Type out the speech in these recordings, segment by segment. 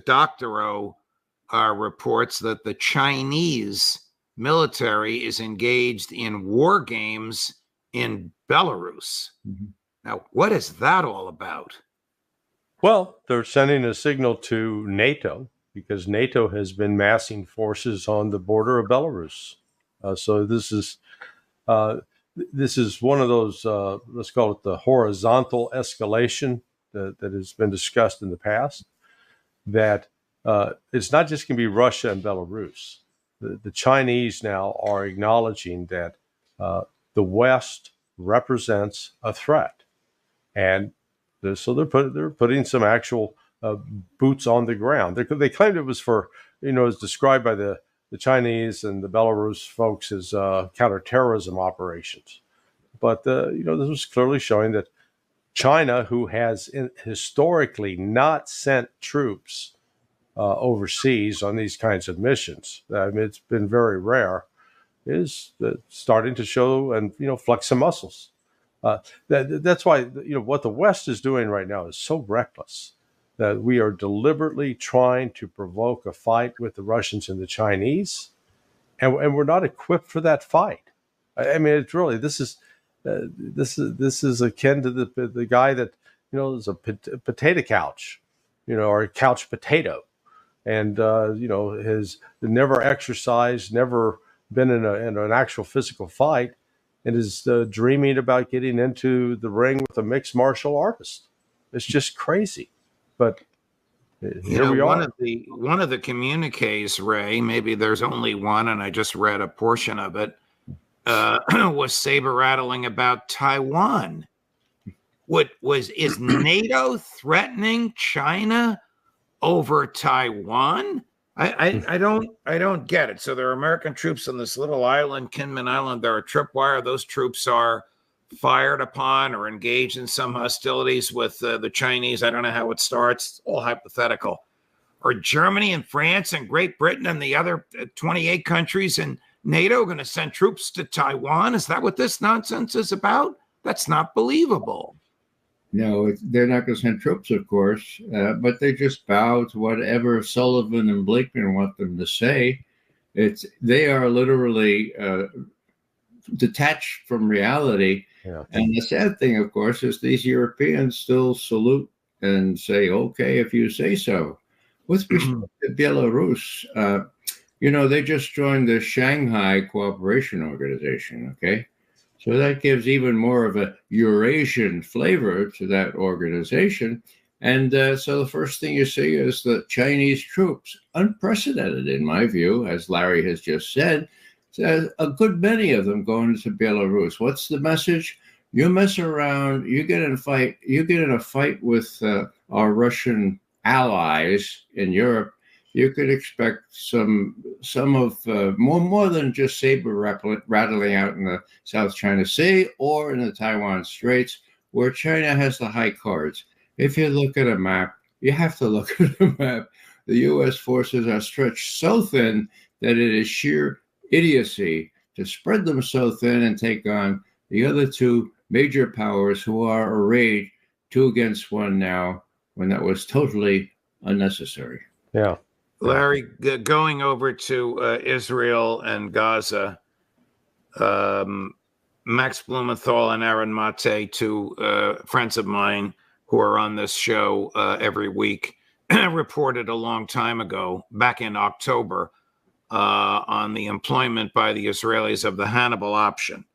Doctorow reports that the Chinese military is engaged in war games in Belarus. Mm-hmm. Now, what is that all about? Well, they're sending a signal to NATO because NATO has been massing forces on the border of Belarus. So this is one of those, let's call it the horizontal escalation that has been discussed in the past, that it's not just going to be Russia and Belarus. The Chinese now are acknowledging that the West represents a threat. And so they're putting some actual boots on the ground. They claimed it was for, as described by the Chinese and the Belarus folks as counterterrorism operations. But, this was clearly showing that China, who has historically not sent troops overseas on these kinds of missions, I mean, it's been very rare, is starting to show and, flex some muscles. That's why, what the West is doing right now is so reckless that we are deliberately trying to provoke a fight with the Russians and the Chinese, and we're not equipped for that fight. I mean, it's really, this is akin to the guy that, is a potato couch, or a couch potato, and has never exercised, never been in an actual physical fight, and is dreaming about getting into the ring with a mixed martial artist. It's just crazy. But here we are. One of the communiques, Ray, maybe there's only one, and I just read a portion of it, was saber rattling about Taiwan. Is NATO threatening China over Taiwan? I don't get it. So there are American troops on this little island, Kinmen Island. There are tripwire. Those troops are fired upon or engaged in some hostilities with the Chinese. I don't know how it starts. It's all hypothetical. Are Germany and France and Great Britain and the other 28 countries in NATO going to send troops to Taiwan? Is that what this nonsense is about? That's not believable. No, they're not going to send troops, of course, but they just bow to whatever Sullivan and Blakeman want them to say. They are literally detached from reality. Yeah. And the sad thing, of course, is these Europeans still salute and say, okay, if you say so. With respect to Belarus, they just joined the Shanghai Cooperation Organization, okay? So that gives even more of a Eurasian flavor to that organization. And so the first thing you see is the Chinese troops, unprecedented in my view, as Larry has just said, a good many of them going to Belarus. What's the message? You mess around, you get in a fight with our Russian allies in Europe, you could expect some of more than just saber rattling out in the South China Sea or in the Taiwan Straits, where China has the high cards. If you look at a map, you have to look at a map. The U.S. forces are stretched so thin that it is sheer idiocy to spread them so thin and take on the other two major powers who are arrayed 2 against 1 now, when that was totally unnecessary. Yeah. Larry, going over to Israel and Gaza, Max Blumenthal and Aaron Mate, two friends of mine who are on this show every week, reported a long time ago, back in October, on the employment by the Israelis of the Hannibal option,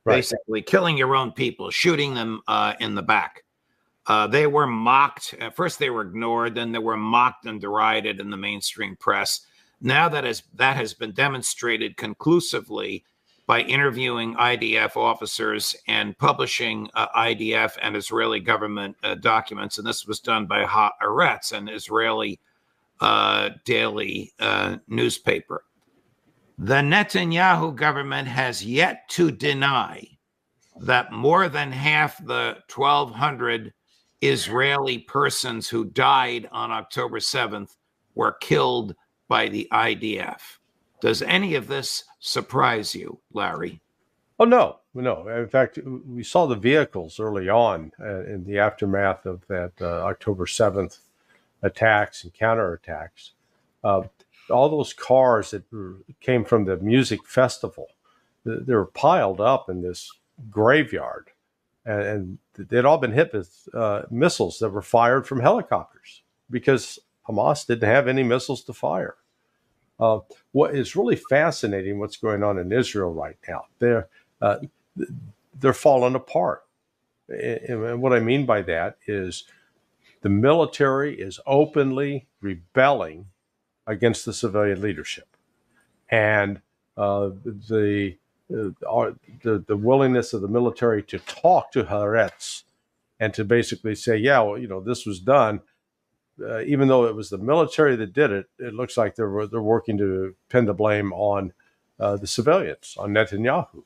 right. Basically killing your own people, shooting them in the back. They were mocked. At first they were ignored, then they were mocked and derided in the mainstream press. Now that has been demonstrated conclusively by interviewing IDF officers and publishing IDF and Israeli government documents, and this was done by Haaretz, an Israeli daily newspaper. The Netanyahu government has yet to deny that more than half the 1,200 Israeli persons who died on October 7th were killed by the IDF. Does any of this surprise you, Larry? Oh, no. In fact, we saw the vehicles early on in the aftermath of that October 7th attacks and counterattacks. All those cars that came from the music festival, they were piled up in this graveyard, and they'd all been hit with missiles that were fired from helicopters because Hamas didn't have any missiles to fire. What is really fascinating, what's going on in Israel right now, they're falling apart. And what I mean by that is the military is openly rebelling against the civilian leadership, and the willingness of the military to talk to Haaretz and to basically say, yeah, well, this was done. Even though it was the military that did it, it looks like they're working to pin the blame on the civilians, on Netanyahu.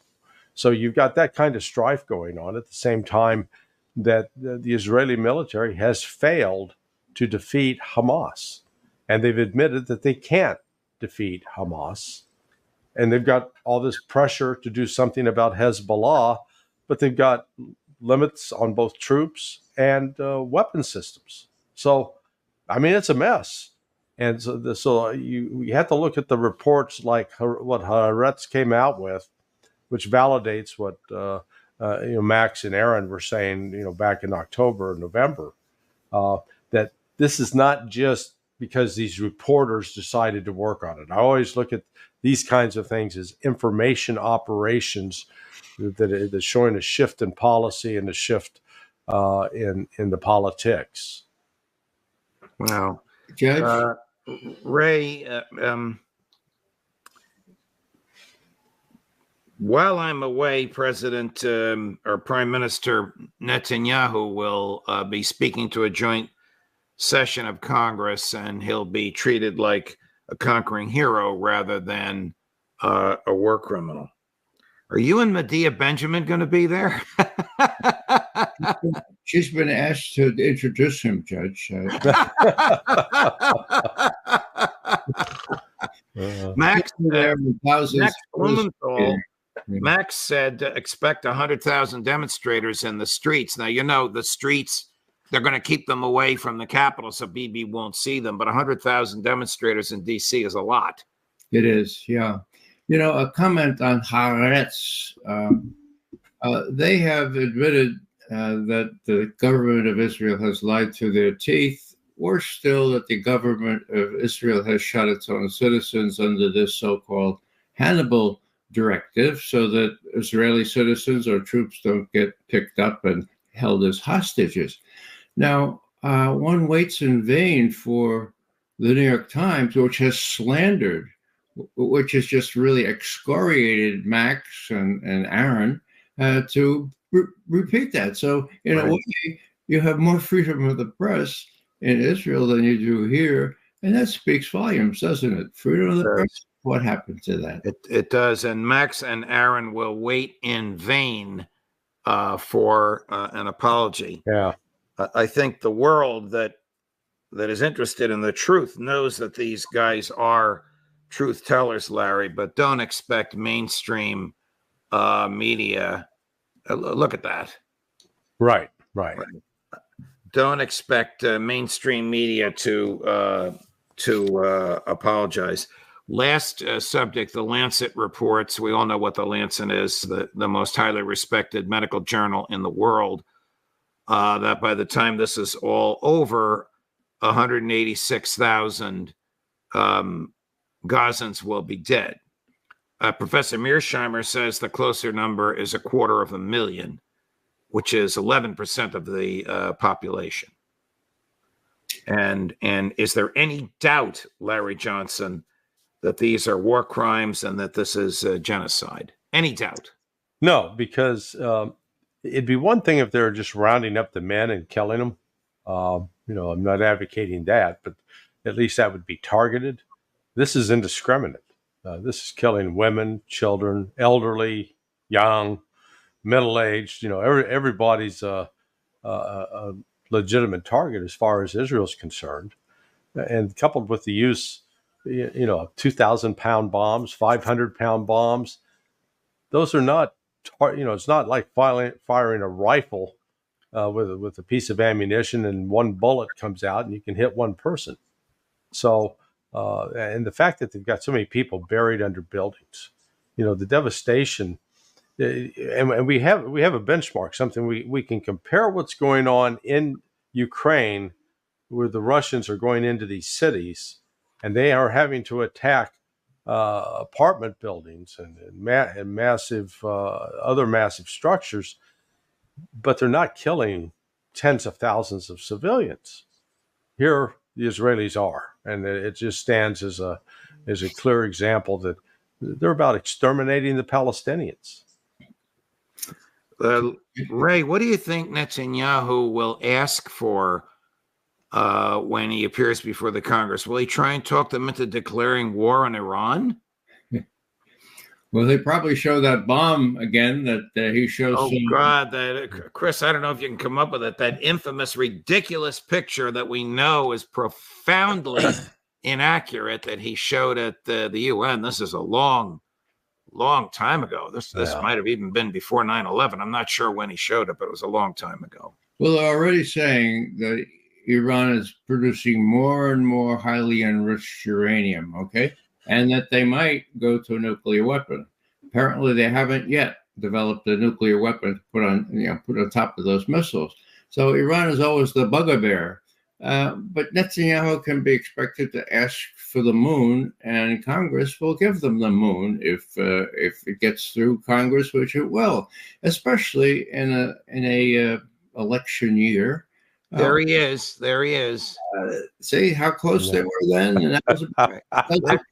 So you've got that kind of strife going on at the same time that the Israeli military has failed to defeat Hamas. And they've admitted that they can't defeat Hamas. And they've got all this pressure to do something about Hezbollah, but they've got limits on both troops and weapon systems. So, I mean, it's a mess. And so you have to look at the reports like what Haaretz came out with, which validates what Max and Aaron were saying, back in October and November, that this is not just because these reporters decided to work on it. I always look at these kinds of things as information operations that showing a shift in policy and a shift in the politics. Wow. Judge? Ray, while I'm away, President or Prime Minister Netanyahu will be speaking to a joint session of Congress, and he'll be treated like a conquering hero rather than a war criminal. Are you and Medea Benjamin going to be there? She's been asked to introduce him, Judge. Max Blumenthal. Max said expect 100,000 demonstrators in the streets. Now, the streets, they're going to keep them away from the Capitol so Bibi won't see them. But 100,000 demonstrators in D.C. is a lot. It is, yeah. A comment on Haaretz. They have admitted that the government of Israel has lied through their teeth. Worse still, that the government of Israel has shot its own citizens under this so-called Hannibal directive so that Israeli citizens or troops don't get picked up and held as hostages. Now, one waits in vain for the New York Times, which has slandered, which has just really excoriated Max and Aaron to repeat that. So, in a way, you have more freedom of the press in Israel than you do here. And that speaks volumes, doesn't it? Freedom of the press. What happened to that? It does. And Max and Aaron will wait in vain for an apology. Yeah. I think the world that is interested in the truth knows that these guys are truth tellers, Larry, but don't expect mainstream media. Look at that. Right. Don't expect mainstream media to apologize. Last subject, the Lancet reports. We all know what the Lancet is, the most highly respected medical journal in the world. That by the time this is all over, 186,000 Gazans will be dead. Professor Mearsheimer says the closer number is 250,000, which is 11% of the population. And is there any doubt, Larry Johnson, that these are war crimes and that this is genocide? Any doubt? No, because it'd be one thing if they're just rounding up the men and killing them. I'm not advocating that, but at least that would be targeted. This is indiscriminate. This is killing women, children, elderly, young, middle-aged. Everybody's a legitimate target as far as Israel's concerned. And coupled with the use, 2,000-pound bombs, 500-pound bombs, those are not, it's not like firing a rifle with a piece of ammunition, and one bullet comes out and you can hit one person. So, and the fact that they've got so many people buried under buildings, the devastation, and we have a benchmark, something we can compare what's going on in Ukraine, where the Russians are going into these cities and they are having to attack apartment buildings and massive other massive structures, but they're not killing tens of thousands of civilians. Here, the Israelis are, and it just stands as a clear example that they're about exterminating the Palestinians. Ray, what do you think Netanyahu will ask for when he appears before the Congress? Will he try and talk them into declaring war on Iran? Well, they probably show that bomb again that he shows. Oh, God, Chris, I don't know if you can come up with it. That infamous, ridiculous picture that we know is profoundly inaccurate that he showed at the UN. This is a long time ago. This might have even been before 9/11. I'm not sure when he showed it, but it was a long time ago. Well, they're already saying that Iran is producing more and more highly enriched uranium, okay? And that they might go to a nuclear weapon. Apparently, they haven't yet developed a nuclear weapon to put on top of those missiles. So Iran is always the bugbear. But Netanyahu can be expected to ask for the moon, and Congress will give them the moon if it gets through Congress, which it will, especially in a election year. There he is. See how close they were then, and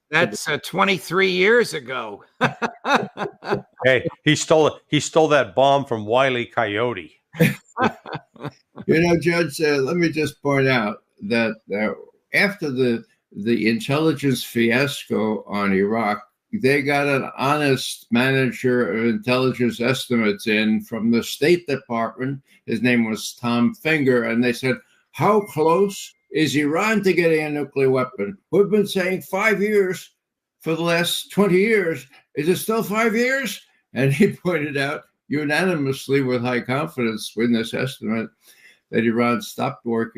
that's 23 years ago. Hey, he stole that bomb from Wile E. Coyote. Judge, let me just point out that after the intelligence fiasco on Iraq, they got an honest manager of intelligence estimates in from the State Department. His name was Tom Finger, and they said, how close is Iran to getting a nuclear weapon? We've been saying 5 years for the last 20 years. Is it still 5 years? And he pointed out unanimously with high confidence in this estimate that Iran stopped working